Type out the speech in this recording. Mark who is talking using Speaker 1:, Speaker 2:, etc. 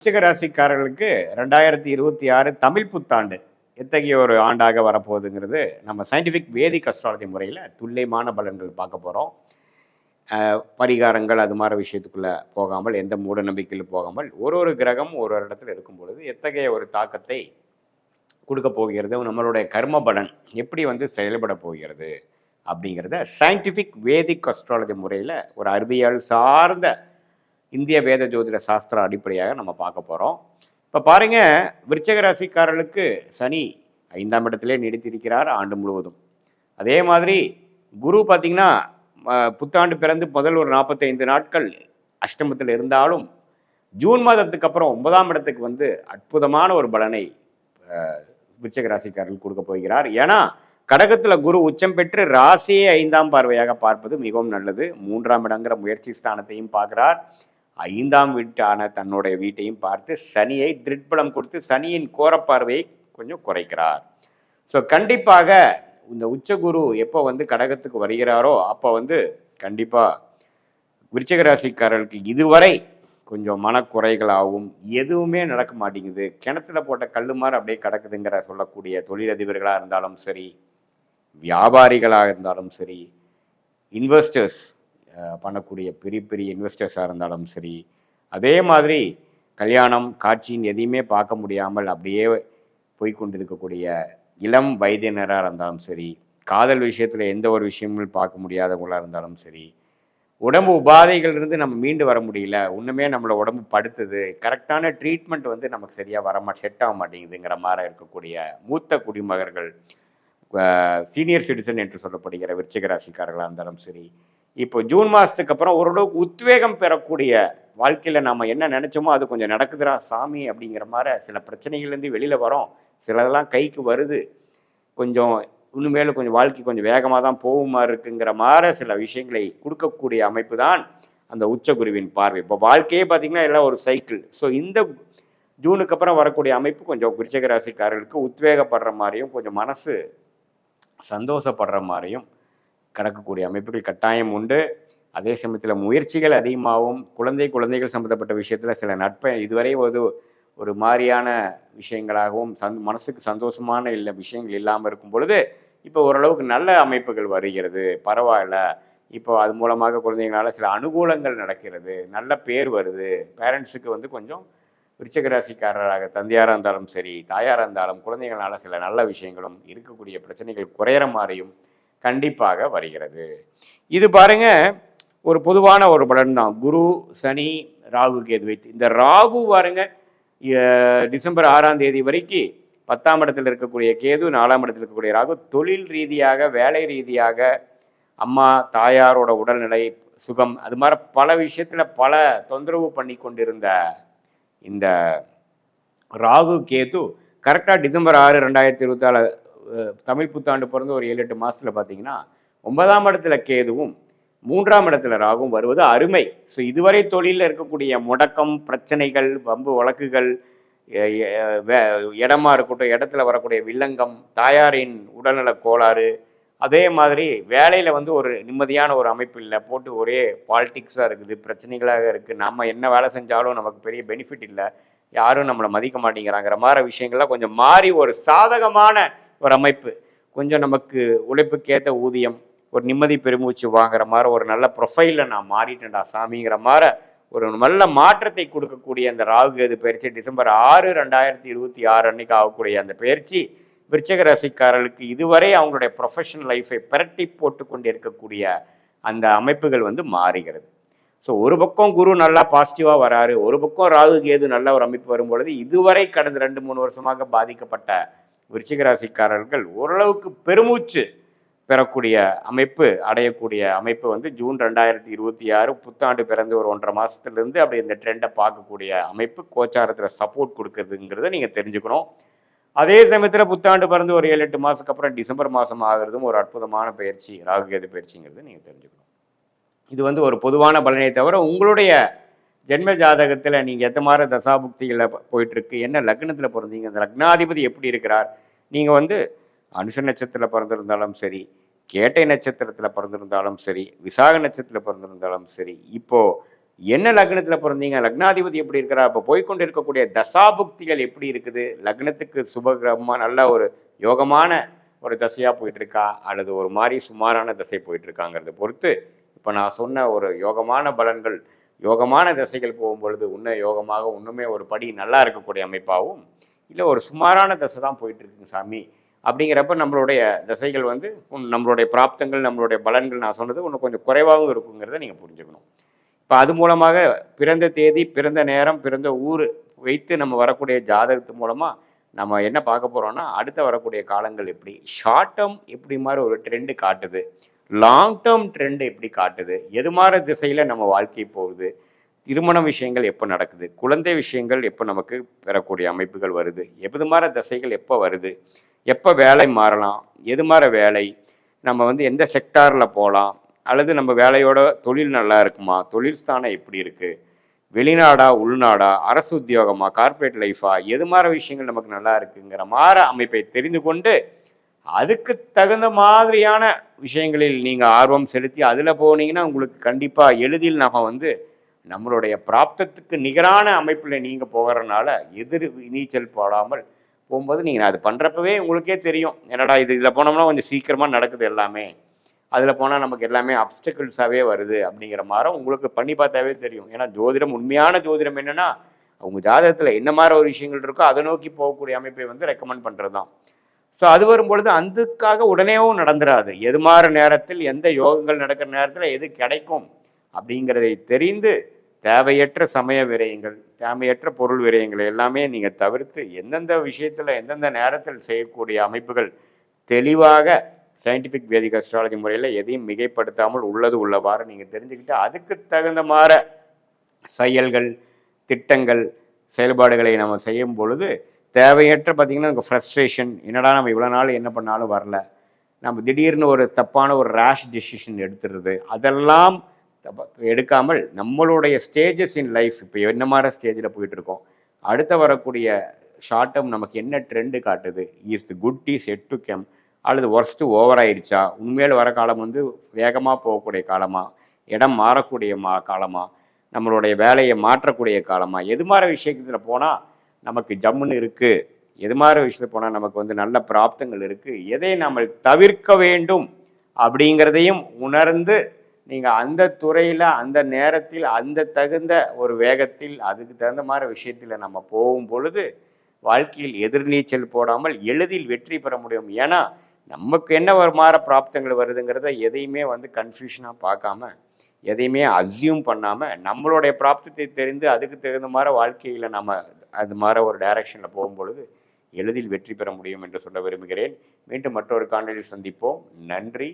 Speaker 1: விருச்சிக ராசிக்காரர்களுக்கு 2026 தமிழ் புத்தாண்டு எத்தகைய ஒரு ஆண்டாக வரப்போகுதுங்கிறது நம்ம சயின்டிஃபிக் வேதிக் அஸ்ட்ராலஜி முறையில் துல்லியமான பலன்கள் பார்க்க போகிறோம். பரிகாரங்கள் அது மாதிரி விஷயத்துக்குள்ளே போகாமல், எந்த மூட நம்பிக்கையில் போகாமல், ஒரு கிரகம் ஒரு இடத்துல இருக்கும் பொழுது எத்தகைய ஒரு தாக்கத்தை கொடுக்க போகிறது, நம்மளுடைய கர்ம பலன் எப்படி செயல்பட போகிறது அப்படிங்கிறத சயின்டிஃபிக் வேதிக் அஸ்ட்ராலஜி முறையில் ஒரு அறிவியல் சார்ந்த இந்திய வேத ஜோதிட சாஸ்திர அடிப்படையாக நம்ம பார்க்க போகிறோம். இப்போ பாருங்கள், விருச்சிக ராசிக்காரர்களுக்கு சனி 5ஆம் இடத்திலே நீடித்திருக்கிறார் ஆண்டு முழுவதும். அதே மாதிரி குரு பார்த்திங்கன்னா புத்தாண்டு பிறந்து முதல் ஒரு 45 நாட்கள் அஷ்டமத்தில் இருந்தாலும் ஜூன் மாதத்துக்கு அப்புறம் 9ஆம் இடத்துக்கு அற்புதமான ஒரு பலனை விருச்சிக ராசிக்காரர்கள் கொடுக்க போகிறார். ஏன்னா கடகத்தில் குரு உச்சம் பெற்று ராசியை 5ஆம் பார்வையாக பார்ப்பது மிகவும் நல்லது. 3ஆம் இடங்கிற முயற்சி ஸ்தானத்தையும் பார்க்கிறார். 5ஆம் வீட்டான தன்னுடைய வீட்டையும் பார்த்து சனியை திருட்பலம் கொடுத்து சனியின் கோரப்பார்வையை கொஞ்சம் குறைக்கிறார். ஸோ கண்டிப்பாக இந்த உச்சகுரு எப்போ கடகத்துக்கு வருகிறாரோ அப்போ கண்டிப்பாக விருச்சிக ராசிக்காரர்களுக்கு இதுவரை கொஞ்சம் மனக்குறைகளாகவும் எதுவுமே நடக்க மாட்டேங்குது, கிணத்துல போட்ட கல்லு மாதிரி அப்படியே கிடக்குதுங்கிற சொல்லக்கூடிய தொழிலதிபர்களாக இருந்தாலும் சரி, வியாபாரிகளாக இருந்தாலும் சரி, இன்வெஸ்டர்ஸ் பண்ணக்கூடிய பெரிய பெரிய இன்வெஸ்டர்ஸாக இருந்தாலும் சரி, அதே மாதிரி கல்யாணம் காட்சின்னு எதையுமே பார்க்க முடியாமல் அப்படியே போய்கொண்டிருக்கக்கூடிய இளம் வயதினராக இருந்தாலும் சரி, காதல் விஷயத்தில் எந்த ஒரு விஷயமும் பார்க்க முடியாதவங்களாக இருந்தாலும் சரி, உடம்பு உபாதைகள் இருந்து நம்ம மீண்டு வர முடியல, ஒன்றுமே நம்மளை உடம்பு படுத்துது, கரெக்டான ட்ரீட்மெண்ட் நமக்கு சரியாக செட் ஆக மாட்டேங்குதுங்கிற மாதிரி இருக்கக்கூடிய மூத்த குடிமகர்கள், சீனியர் சிட்டிசன் என்று சொல்லப்படுகிற விருச்சிக ராசிக்காரர்களாக இருந்தாலும் சரி, இப்போ ஜூன் மாதத்துக்கு அப்புறம் ஓரளவுக்கு உத்வேகம் பெறக்கூடிய வாழ்க்கையில் நம்ம என்ன நினச்சோமோ அது கொஞ்சம் நடக்குதுரா சாமி அப்படிங்கிற மாதிரி சில பிரச்சனைகள்லேருந்து வெளியில் வரோம். சிலதெல்லாம் கைக்கு வருது, கொஞ்சம் இன்னுமேலும் கொஞ்சம் வாழ்க்கை கொஞ்சம் வேகமாக தான் போகுமா இருக்குங்கிற மாதிரி சில விஷயங்களை கொடுக்கக்கூடிய அமைப்பு தான் அந்த உச்சகுருவின் பார்வை. இப்போ வாழ்க்கையே பார்த்திங்கன்னா எல்லாம் ஒரு சைக்கிள். ஸோ இந்த ஜூனுக்கு அப்புறம் வரக்கூடிய அமைப்பு கொஞ்சம் விருச்சிக ராசிக்காரர்களுக்கு உத்வேகப்படுற மாதிரியும் கொஞ்சம் மனசு சந்தோஷப்படுற மாதிரியும் கடக்கக்கூடிய அமைப்புகள் கட்டாயம் உண்டு. அதே சமயத்தில் முயற்சிகள் அதிகமாகவும் குழந்தைகள் சம்மந்தப்பட்ட விஷயத்தில் சில நட்பை இதுவரை ஒரு மாதிரியான விஷயங்களாகவும் மனசுக்கு சந்தோஷமான விஷயங்கள் இல்லாமல் இருக்கும் பொழுது இப்போ ஓரளவுக்கு நல்ல அமைப்புகள் வருகிறது, பரவாயில்ல. இப்போ அது மூலமாக குழந்தைங்களால் சில அனுகூலங்கள் நடக்கிறது, நல்ல பேர் வருது. பேரண்ட்ஸுக்கு கொஞ்சம் விருச்சிக ராசிக்காரராக தந்தையாராக இருந்தாலும் சரி, தாயாராக இருந்தாலும் குழந்தைங்களால் சில நல்ல விஷயங்களும் இருக்கக்கூடிய பிரச்சனைகள் குறையிற மாதிரியும் கண்டிப்பாக வருகிறது. இது பாருங்க ஒரு பொதுவான ஒரு பலன் தான். குரு சனி ராகு கேது வைத்து இந்த ராகு பாருங்க டிசம்பர் 6ஆம் தேதி வரைக்கும் 10ஆம் இடத்தில் இருக்கக்கூடிய கேது, 4ஆம் இடத்தில் இருக்கக்கூடிய ராகு தொழில் ரீதியாக வேலை ரீதியாக அம்மா தாயாரோட உடல்நிலை சுகம் அது மாதிரி பல விஷயத்தில் பல தொந்தரவு பண்ணி கொண்டிருந்த இந்த ராகு கேது கரெக்டாக டிசம்பர் 6, 2024 தமிழ் புத்தாண்டு பிறந்து ஒரு 7-8 மாதத்தில் பார்த்தீங்கன்னா 9ஆம் இடத்துல கேதுவும் 3ஆம் இடத்துல ராகும் வருவது அருமை. ஸோ இதுவரை தொழிலில் இருக்கக்கூடிய முடக்கம், பிரச்சனைகள், வம்பு வழக்குகள், இடமா இருக்கட்டும், இடத்துல வரக்கூடிய வில்லங்கம், தாயாரின் உடல்நல கோளாறு, அதே மாதிரி வேலையில் ஒரு நிம்மதியான ஒரு அமைப்பு இல்லை, போட்டு ஒரே பாலிட்டிக்ஸாக இருக்குது, பிரச்சனைகளாக இருக்குது, நம்ம என்ன வேலை செஞ்சாலும் நமக்கு பெரிய பெனிஃபிட் இல்லை, யாரும் நம்மளை மதிக்க மாட்டேங்கிறாங்கிற மாதிரி விஷயங்கள்லாம் கொஞ்சம் மாறி ஒரு சாதகமான ஒரு அமைப்பு, கொஞ்சம் நமக்கு உழைப்புக்கேற்ற ஊதியம், ஒரு நிம்மதி பெருமூச்சு வாங்குற மாதிரி ஒரு நல்ல ப்ரொஃபைலில் நான் மாறிட்டேன்டா சாமிங்கிற மாதிரி ஒரு நல்ல மாற்றத்தை கொடுக்கக்கூடிய அந்த ராகு கேது பயிற்சி டிசம்பர் 6, 2026 அன்னைக்கு ஆகக்கூடிய அந்த பயிற்சி விருச்சிக ராசிக்காரர்களுக்கு இதுவரை அவங்களுடைய ப்ரொஃபஷனல் லைஃபை பிரட்டி போட்டு கொண்டு இருக்கக்கூடிய அந்த அமைப்புகள் மாறுகிறது. ஸோ ஒரு பக்கம் குரு நல்லா பாசிட்டிவாக வராரு, ஒரு பக்கம் ராகு கேது நல்ல ஒரு அமைப்பு வரும்பொழுது இதுவரை கடந்த 2-3 வருஷமாக பாதிக்கப்பட்ட விருச்சிக ராசிக்காரர்கள் ஓரளவுக்கு பெருமூச்சு பெறக்கூடிய அமைப்பு அடையக்கூடிய அமைப்பு ஜூன் 2026 புத்தாண்டு பிறந்து ஒரு 1.5 மாதத்துலேருந்து அப்படி இந்த ட்ரெண்டை பார்க்கக்கூடிய அமைப்பு கோச்சாரத்தில் சப்போர்ட் கொடுக்குறதுங்கிறத நீங்கள் தெரிஞ்சுக்கணும். அதே சமயத்தில் புத்தாண்டு பிறந்து ஒரு 7-8 மாதத்துக்கு அப்புறம் டிசம்பர் மாதம் ஆகிறதும் ஒரு அற்புதமான பயிற்சி, ராகுகேது பயிற்சிங்கிறது நீங்கள் தெரிஞ்சுக்கணும். இது ஒரு பொதுவான பலனை தவிர உங்களுடைய ஜென்ம ஜாதகத்தில் நீங்கள் எந்த மாதிரி தசாபுக்திகளில் போயிட்டுருக்கு, என்ன லக்னத்தில் பிறந்தீங்க, அந்த லக்னாதிபதி எப்படி இருக்கிறார், நீங்கள் அனுஷ நட்சத்திரத்தில் பிறந்திருந்தாலும் சரி, கேட்டை நட்சத்திரத்தில் பிறந்திருந்தாலும் சரி, விசாக நட்சத்திரத்தில் பிறந்திருந்தாலும் சரி, இப்போது என்ன லக்னத்தில் பிறந்தீங்க, லக்னாதிபதி எப்படி இருக்கிறார், அப்போ போய்கொண்டு இருக்கக்கூடிய தசாபுக்திகள் எப்படி இருக்குது, லக்னத்துக்கு சுபகிரகமாக நல்ல ஒரு யோகமான ஒரு தசையாக போயிட்டு இருக்கா அல்லது ஒரு மாதிரி சுமாரான தசை போயிட்டு இருக்காங்கிறத பொறுத்து இப்போ நான் சொன்ன ஒரு யோகமான பலன்கள் யோகமான தசைகள் போகும்பொழுது இன்னும் யோகமாக இன்னுமே ஒரு படி நல்லா இருக்கக்கூடிய அமைப்பாகவும், இல்லை ஒரு சுமாரான தசை தான் போயிட்டு இருக்குங்க சாமி அப்படிங்கிறப்ப நம்மளுடைய தசைகள் வந்து நம்மளுடைய பிராப்தங்கள் நம்மளுடைய பலன்கள் நான் சொன்னது இன்னும் கொஞ்சம் குறைவாகவும் இருக்குங்கிறத நீங்கள் புரிஞ்சுக்கணும். இப்போ அது மூலமாக பிறந்த தேதி, பிறந்த நேரம், பிறந்த ஊர் வைத்து நம்ம வரக்கூடிய ஜாதகத்து மூலமாக நம்ம என்ன பார்க்க போகிறோம்னா, அடுத்த வரக்கூடிய காலங்கள் எப்படி ஷார்ட் டேர்ம் எப்படி மாதிரி ஒரு ட்ரெண்டு காட்டுது, லாங் டேர்ம் ட்ரெண்டு எப்படி காட்டுது, எது மாதிரி திசையில் நம்ம வாழ்க்கை போகுது, திருமண விஷயங்கள் எப்போ நடக்குது, குழந்தை விஷயங்கள் எப்போ நமக்கு பெறக்கூடிய அமைப்புகள் வருது, எது மாதிரி திசைகள் எப்போ வருது, எப்போ வேலை மாறலாம், எது மாதிரி வேலை, நம்ம வந்து எந்த செக்டாரில் போகலாம், அல்லது நம்ம வேலையோட தொழில் நல்லா இருக்குமா, தொழில் ஸ்தானம் எப்படி இருக்குது, வெளிநாடா உள்நாடா, அரசு உத்தியோகமா, கார்பரேட் லைஃபா, எது மாதிரி விஷயங்கள் நமக்கு நல்லா இருக்குங்கிற மாதிரி அமைப்பை தெரிந்து கொண்டு அதுக்கு தகுந்த மாதிரியான விஷயங்களில் நீங்கள் ஆர்வம் செலுத்தி அதில் போனீங்கன்னா உங்களுக்கு கண்டிப்பாக எளிதில் நம்ம வந்து நம்மளுடைய பிராப்தத்துக்கு நிகரான அமைப்பில் நீங்கள் போகிறனால எதிர் நீச்சல் போடாமல் போகும்போது நீங்கள் அது பண்ணுறப்பவே உங்களுக்கே தெரியும், என்னடா இதில் போனோம்னா கொஞ்சம் சீக்கிரமாக நடக்குது எல்லாமே, அதில் போனால் நமக்கு எல்லாமே அப்டக்கிள்ஸாகவே வருது அப்படிங்கிற மாதிரி உங்களுக்கு பண்ணி பார்த்தாவே தெரியும். ஏன்னா ஜோதிடம், உண்மையான ஜோதிடம் என்னென்னா அவங்க ஜாதகத்தில் என்ன மாதிரி ஒரு விஷயங்கள் இருக்கோ அதை நோக்கி போகக்கூடிய அமைப்பை வந்து ரெக்கமெண்ட் பண்ணுறது தான். ஸோ அது வரும்பொழுது அதுக்காக உடனேவும் நடந்துடாது. எது மாதிரி நேரத்தில் எந்த யோகங்கள் நடக்கிற நேரத்தில் எது கிடைக்கும் அப்படிங்கிறதை தெரிந்து தேவையற்ற சமய விரயங்கள், தேவையற்ற பொருள் விரயங்கள் எல்லாமே நீங்கள் தவிர்த்து எந்தெந்த விஷயத்தில் எந்தெந்த நேரத்தில் செய்யக்கூடிய அமைப்புகள் தெளிவாக சயின்டிஃபிக் வேதிக் அஸ்ட்ராலஜி முறையில் எதையும் மிகைப்படுத்தாமல் உள்ளது உள்ளவாறு நீங்கள் தெரிஞ்சுக்கிட்டு அதுக்கு தகுந்த மாதிரி செயல்கள், திட்டங்கள், செயல்பாடுகளை நம்ம செய்யும் பொழுது தேவையற்ற பார்த்திங்கன்னா நமக்கு ஃப்ரஸ்ட்ரேஷன், என்னடா நம்ம இவ்வளோ நாள் என்ன பண்ணாலும் வரல, நம்ம திடீர்னு ஒரு தப்பான ஒரு ரேஷ் டெசிஷன் எடுத்துடுறது, அதெல்லாம் எடுக்காமல் நம்மளுடைய ஸ்டேஜஸ் இன் லைஃப் இப்போ என்ன மாதிரி ஸ்டேஜில் போயிட்டுருக்கோம், அடுத்த வரக்கூடிய ஷார்ட் டேர்ம் நமக்கு என்ன ட்ரெண்டு காட்டுது, is good is yet to come அல்லது ஒர்ஸ்ட்டு ஓவர் ஆயிடுச்சா, உண்மையில் வர காலம் வந்து வேகமாக போகக்கூடிய காலமா, இடம் மாறக்கூடிய காலமா, நம்மளுடைய வேலையை மாற்றக்கூடிய காலமா, எது மாதிரி விஷயத்தில் போனால் நமக்கு ஜம்முன்னு இருக்குது, எது மாதிரி விஷயத்தில் போனால் நமக்கு வந்து நல்ல பிராப்தங்கள் இருக்குது, எதை நம்ம தவிர்க்க வேண்டும் அப்படிங்கிறதையும் உணர்ந்து நீங்கள் அந்த துறையில் அந்த நேரத்தில் அந்த தகுந்த ஒரு வேகத்தில் அதுக்கு தகுந்த மாதிரி விஷயத்தில் நம்ம போகும் பொழுது வாழ்க்கையில் எதிர்நீச்சல் போடாமல் எளிதில் வெற்றி பெற முடியும். ஏன்னா நமக்கு என்ன ஒரு மாற பிராப்தங்கள் வருதுங்கிறத எதையுமே வந்து கன்ஃபியூஷனாக பார்க்காம, எதையுமே அஸ்யூம் பண்ணாமல் நம்மளுடைய பிராப்தத்தை தெரிந்து அதுக்கு தகுந்த மாதிரி வாழ்க்கையில் நம்ம அது மாதிரி ஒரு டைரக்ஷனில் போகும்பொழுது எளிதில் வெற்றி பெற முடியும் என்று சொல்ல விரும்புகிறேன். மீண்டும் மற்றொரு காணொலியில் சந்திப்போம். நன்றி.